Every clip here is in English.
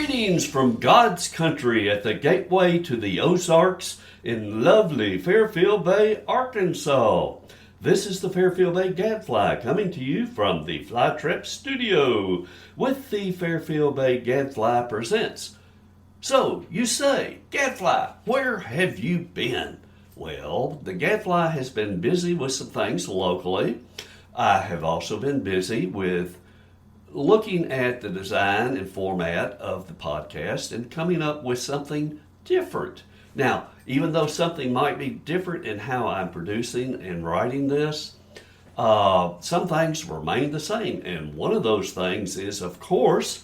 Greetings from God's country at the gateway to the Ozarks in lovely Fairfield Bay, Arkansas. This is the Fairfield Bay Gadfly coming to you from the Fly Trip Studio with the Fairfield Bay Gadfly Presents. So, you say, Gadfly, where have you been? Well, the Gadfly has been busy with some things locally. I have also been busy with looking at the design and format of the podcast and coming up with something different. Now, even though something might be different in how I'm producing and writing this, some things remain the same. And one of those things is, of course,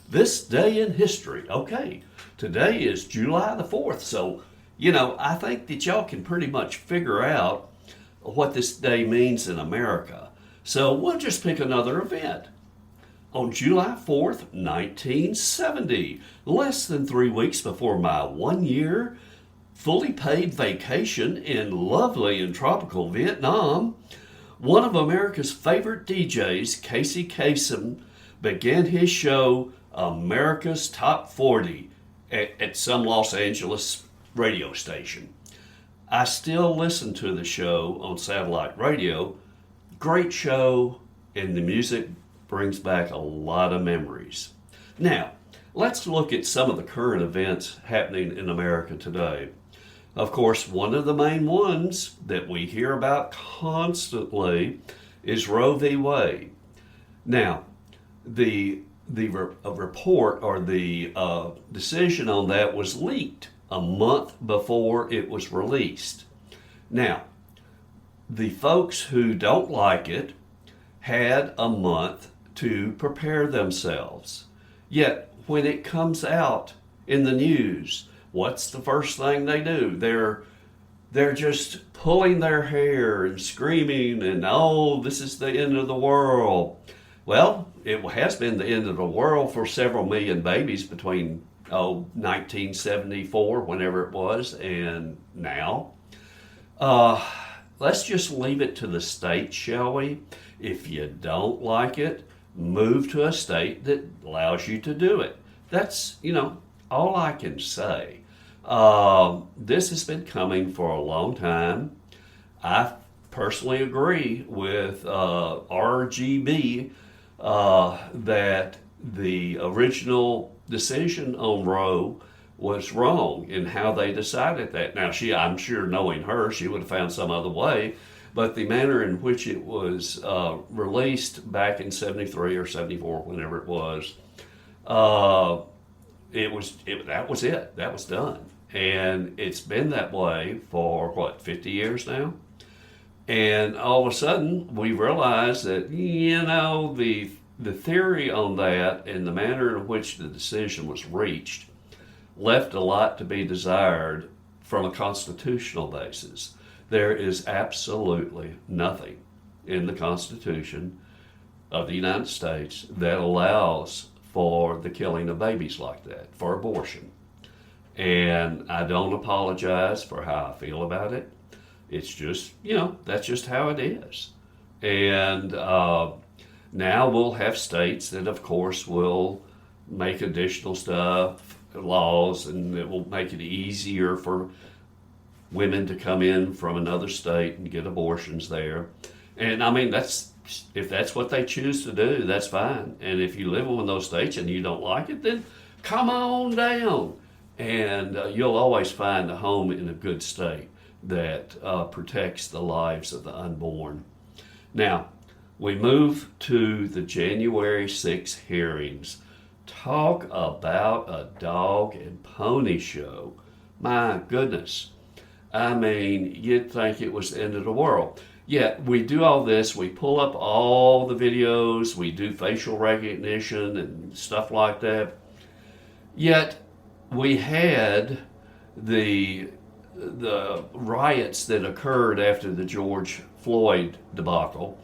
this day in history. Okay, today is July the 4th. So, I think that y'all can pretty much figure out what this day means in America. So we'll just pick another event. On July 4th, 1970, less than 3 weeks before my 1 year fully paid vacation in lovely and tropical Vietnam, one of America's favorite DJs, Casey Kasem, began his show, America's Top 40, at some Los Angeles radio station. I still listen to the show on satellite radio. Great show, and the music brings back a lot of memories. Now, let's look at some of the current events happening in America today. Of course, one of the main ones that we hear about constantly is Roe v. Wade. Now, the report or the decision on that was leaked a month before it was released. Now, the folks who don't like it had a month to prepare themselves. Yet, when it comes out in the news, what's the first thing they do? They're just pulling their hair and screaming and, oh, this is the end of the world. Well, it has been the end of the world for several million babies between 1974, whenever it was, and now. Let's just leave it to the state, shall we? If you don't like it, move to a state that allows you to do it. That's, all I can say. This has been coming for a long time. I personally agree with RGB that the original decision on Roe was wrong in how they decided that. Now, I'm sure knowing her, she would have found some other way, but the manner in which it was released back in 73 or 74, whenever it was, that was it. That was done. And it's been that way for, 50 years now? And all of a sudden, we realize that, the theory on that and the manner in which the decision was reached left a lot to be desired from a constitutional basis. There is absolutely nothing in the Constitution of the United States that allows for the killing of babies like that, for abortion. And I don't apologize for how I feel about it. It's just, that's just how it is. And now we'll have states that, of course, will make additional laws, and it will make it easier for women to come in from another state and get abortions there. And if that's what they choose to do, that's fine. And if you live in one of those states and you don't like it, then come on down. And you'll always find a home in a good state that protects the lives of the unborn. Now, we move to the January 6th hearings. Talk about a dog and pony show. My goodness. You'd think it was the end of the world. Yet we do all this, we pull up all the videos, we do facial recognition and stuff like that. Yet we had the riots that occurred after the George Floyd debacle.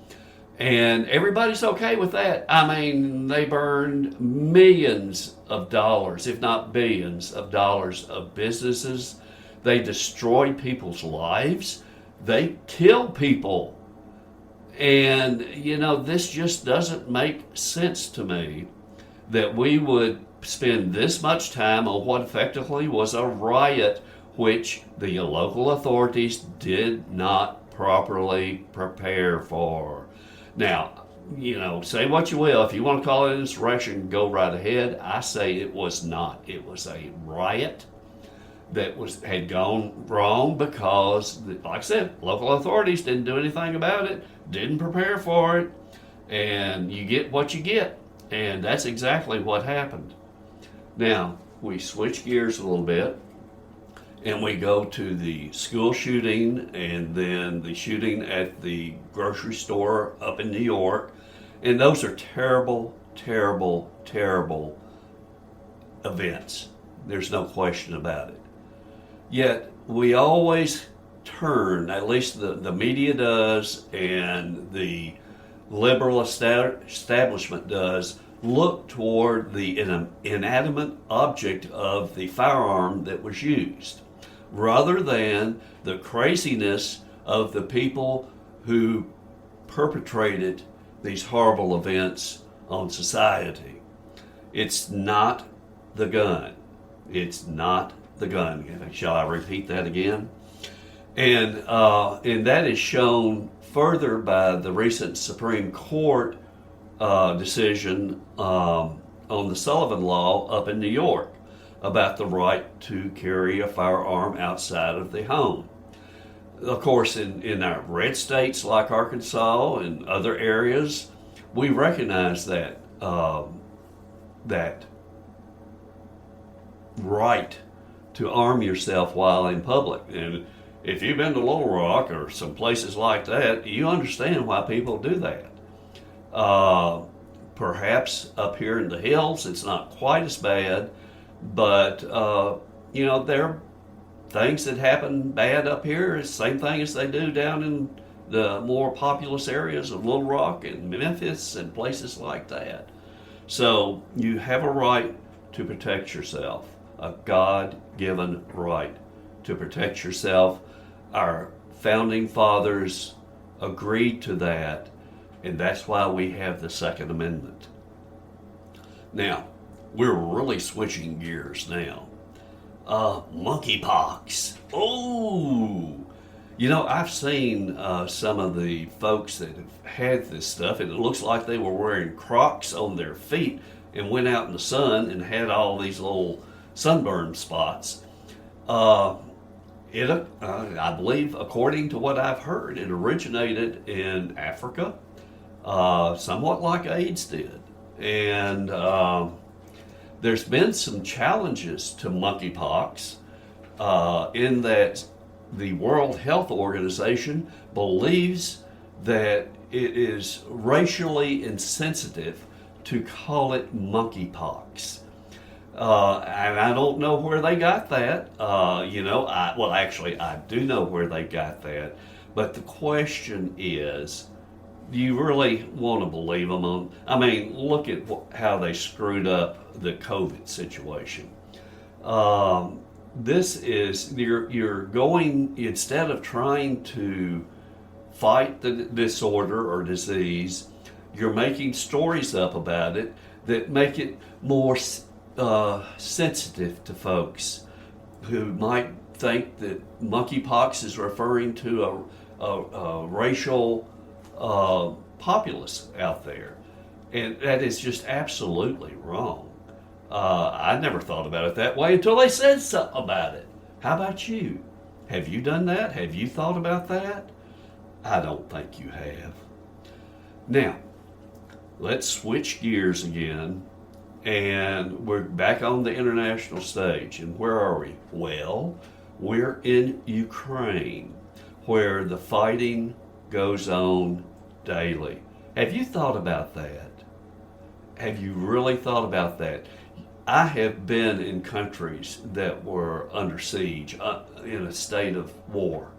And everybody's okay with that. They burned millions of dollars, if not billions of dollars of businesses. They destroyed people's lives. They kill people. And, this just doesn't make sense to me that we would spend this much time on what effectively was a riot, which the local authorities did not properly prepare for. Now, say what you will. If you want to call it insurrection, go right ahead. I say it was not. It was a riot that had gone wrong because, like I said, local authorities didn't do anything about it, didn't prepare for it, and you get what you get. And that's exactly what happened. Now, we switch gears a little bit, and we go to the school shooting and then the shooting at the grocery store up in New York. And those are terrible, terrible, terrible events. There's no question about it. Yet, we always turn, at least the media does and the liberal establishment does, look toward the inanimate object of the firearm that was used, rather than the craziness of the people who perpetrated these horrible events on society. It's not the gun. It's not the gun. Shall I repeat that again? And that is shown further by the recent Supreme Court decision on the Sullivan Law up in New York about the right to carry a firearm outside of the home. Of course, in our red states like Arkansas and other areas, we recognize that that right to arm yourself while in public. And if you've been to Little Rock or some places like that, you understand why people do that. Perhaps up here in the hills, it's not quite as bad, but there are things that happen bad up here. It's the same thing as they do down in the more populous areas of Little Rock and Memphis and places like that. So you have a right to protect yourself, a God-given right to protect yourself. Our founding fathers agreed to that, and that's why we have the Second Amendment. Now, we're really switching gears now. Monkeypox. Oh! I've seen some of the folks that have had this stuff, and it looks like they were wearing Crocs on their feet and went out in the sun and had all these little sunburn spots. I believe, according to what I've heard, it originated in Africa, somewhat like AIDS did. And there's been some challenges to monkeypox in that the World Health Organization believes that it is racially insensitive to call it monkeypox. And I don't know where they got that. I do know where they got that. But the question is, do you really want to believe them on? Look at how they screwed up the COVID situation. This is, you're going, instead of trying to fight the disorder or disease, you're making stories up about it that make it more sensitive to folks who might think that monkeypox is referring to a racial populace out there. And that is just absolutely wrong. I never thought about it that way until they said something about it. How about you? Have you done that? Have you thought about that? I don't think you have. Now, let's switch gears again, and we're back on the international stage. And where are we? Well, we're in Ukraine, where the fighting goes on daily. Have you thought about that? Have you really thought about that? I have been in countries that were under siege, in a state of war.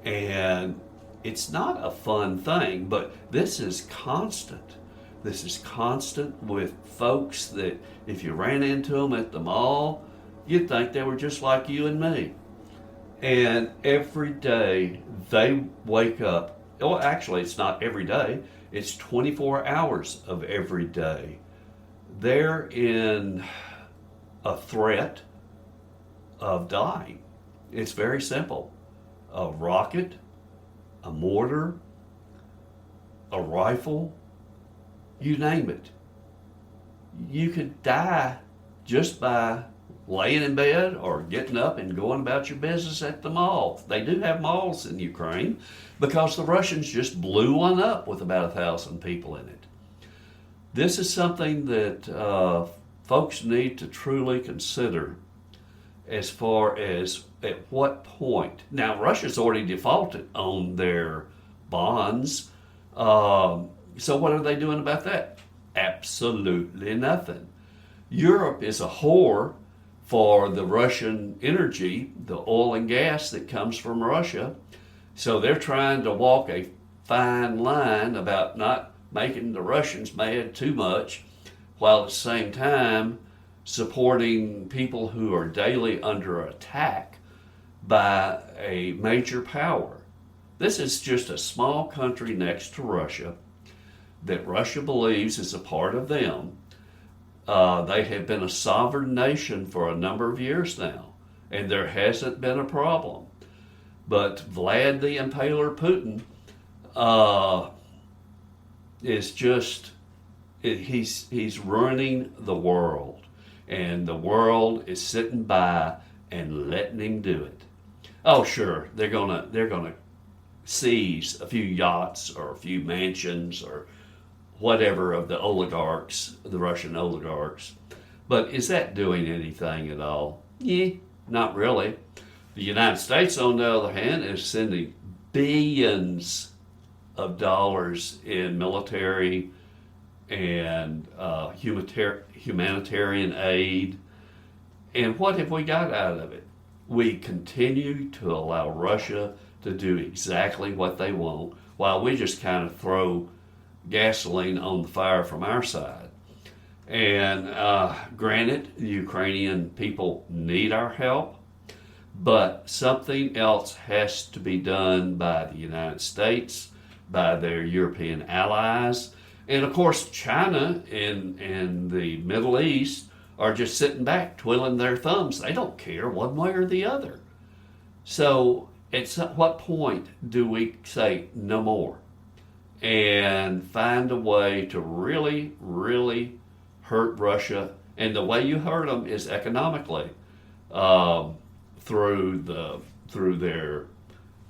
And it's not a fun thing, but this is constant. This is constant with folks that if you ran into them at the mall, you'd think they were just like you and me. And every day they wake up. Well, actually, it's not every day. It's 24 hours of every day. they're in a threat of dying. It's very simple. A rocket, a mortar, a rifle, you name it. You could die just by laying in bed or getting up and going about your business at the mall. They do have malls in Ukraine because the Russians just blew one up with about 1,000 people in it. This is something that folks need to truly consider as far as at what point. Now, Russia's already defaulted on their bonds. So what are they doing about that? Absolutely nothing. Europe is a whore for the Russian energy, the oil and gas that comes from Russia. So they're trying to walk a fine line about not making the Russians mad too much, while at the same time supporting people who are daily under attack by a major power. This is just a small country next to Russia that Russia believes is a part of them. They have been a sovereign nation for a number of years now, and there hasn't been a problem. But Vlad the Impaler Putin is just, he's ruining the world. And the world is sitting by and letting him do it. Oh, sure, they're gonna seize a few yachts or a few mansions or whatever of the oligarchs, the Russian oligarchs. But is that doing anything at all? Yeah, not really. The United States, on the other hand, is sending billions of dollars in military and humanitarian aid. And what have we got out of it? We continue to allow Russia to do exactly what they want, while we just kind of throw gasoline on the fire from our side. And granted, the Ukrainian people need our help, but something else has to be done by the United States, by their European allies, and of course China and the Middle East are just sitting back twiddling their thumbs. They don't care one way or the other. So at what point do we say no more and find a way to really, really hurt Russia? And the way you hurt them is economically, through their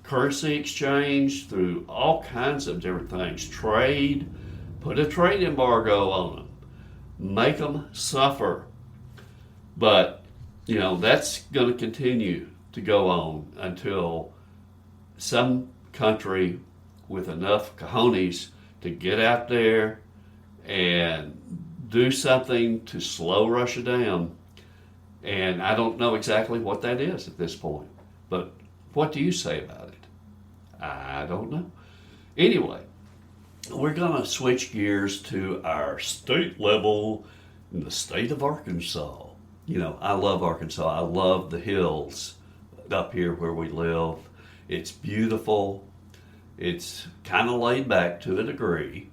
currency exchange, through all kinds of different things. Trade, put a trade embargo on them, make them suffer. But, that's going to continue to go on until some country with enough cojones to get out there and do something to slow Russia down. And I don't know exactly what that is at this point. But what do you say about it? I don't know. Anyway, we're going to switch gears to our state level in the state of Arkansas. I love Arkansas. I love the hills up here where we live. It's beautiful. It's kind of laid back to a degree.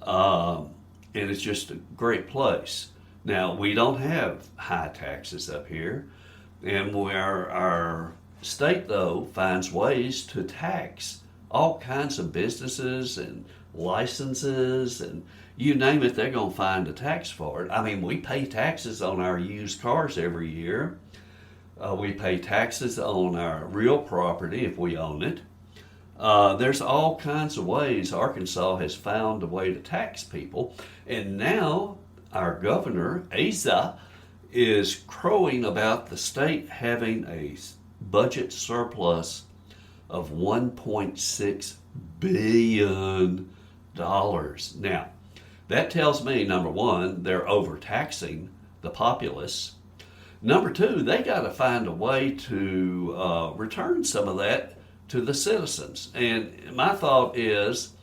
And it's just a great place. Now, we don't have high taxes up here. And our state, though, finds ways to tax all kinds of businesses and licenses, and you name it, they're going to find a tax for it. I mean, we pay taxes on our used cars every year. We pay taxes on our real property if we own it. There's all kinds of ways Arkansas has found a way to tax people. And now our governor, Asa, is crowing about the state having a budget surplus of $1.6 billion. Now, that tells me, number one, they're overtaxing the populace. Number two, they got to find a way to return some of that to the citizens. And my thought is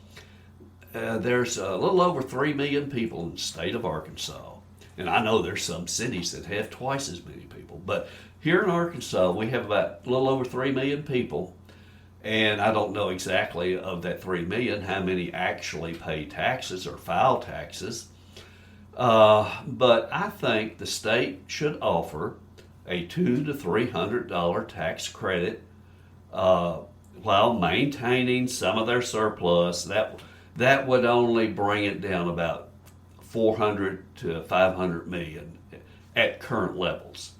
there's a little over 3 million people in the state of Arkansas. And I know there's some cities that have twice as many people. But here in Arkansas, we have about a little over 3 million people. And I don't know exactly of that 3 million how many actually pay taxes or file taxes. But I think the state should offer a $200 to $300 tax credit uh, while maintaining some of their surplus. That would only bring it down about 400 to 500 million at current levels.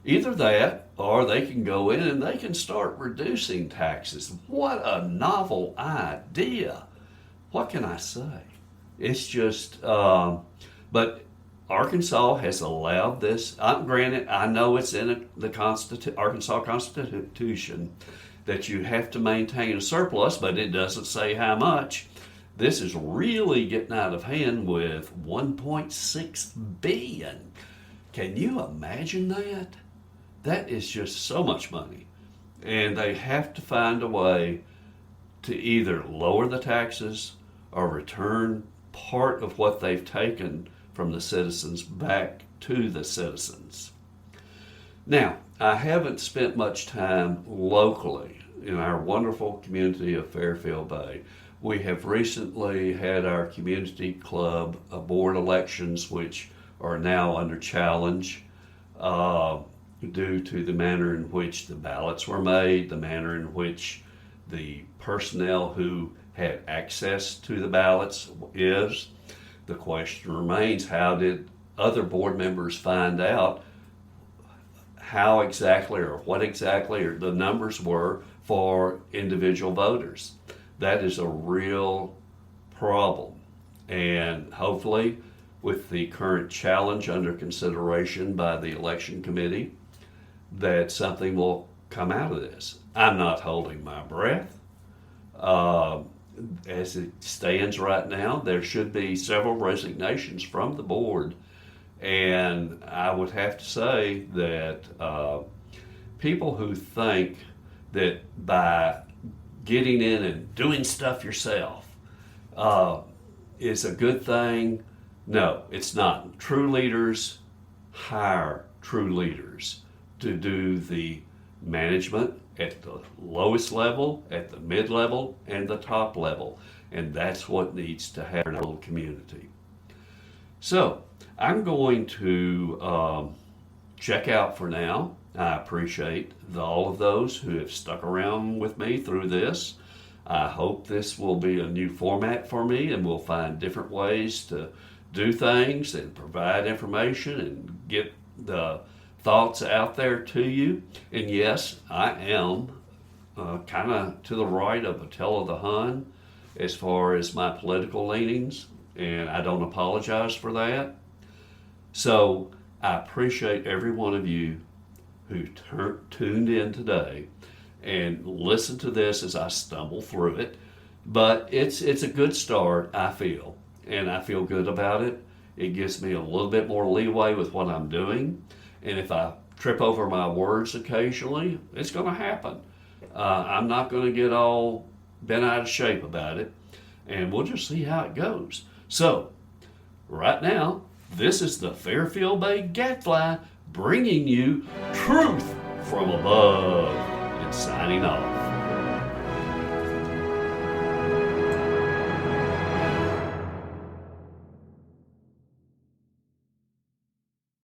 Either that, or they can go in and they can start reducing taxes. What a novel idea! What can I say? It's just, but Arkansas has allowed this. Granted, I know it's in the Arkansas Constitution that you have to maintain a surplus, but it doesn't say how much. This is really getting out of hand with 1.6 billion. Can you imagine that? That is just so much money. And they have to find a way to either lower the taxes or return part of what they've taken from the citizens back to the citizens. Now, I haven't spent much time locally in our wonderful community of Fairfield Bay. We have recently had our community club board elections, which are now under challenge due to the manner in which the ballots were made, the manner in which the personnel who had access to the ballots is. The question remains, how did other board members find out how exactly or what exactly or the numbers were for individual voters? That is a real problem. And hopefully, with the current challenge under consideration by the election committee, that something will come out of this. I'm not holding my breath. As it stands right now, there should be several resignations from the board. And I would have to say that people who think that by getting in and doing stuff yourself is a good thing, no, it's not. True leaders hire true leaders to do the management at the lowest level, at the mid level, and the top level. And that's what needs to happen in our little community. So I'm going to check out for now. I appreciate all of those who have stuck around with me through this. I hope this will be a new format for me and we'll find different ways to do things and provide information and get the thoughts out there to you. And yes, I am kind of to the right of Attila the Hun as far as my political leanings, and I don't apologize for that. So I appreciate every one of you who tuned in today and listened to this as I stumble through it. But it's a good start, I feel, and I feel good about it. It gives me a little bit more leeway with what I'm doing. And if I trip over my words occasionally, it's going to happen. I'm not going to get all bent out of shape about it. And we'll just see how it goes. So, right now, this is the Fairfield Bay Gadfly bringing you truth from above and signing off.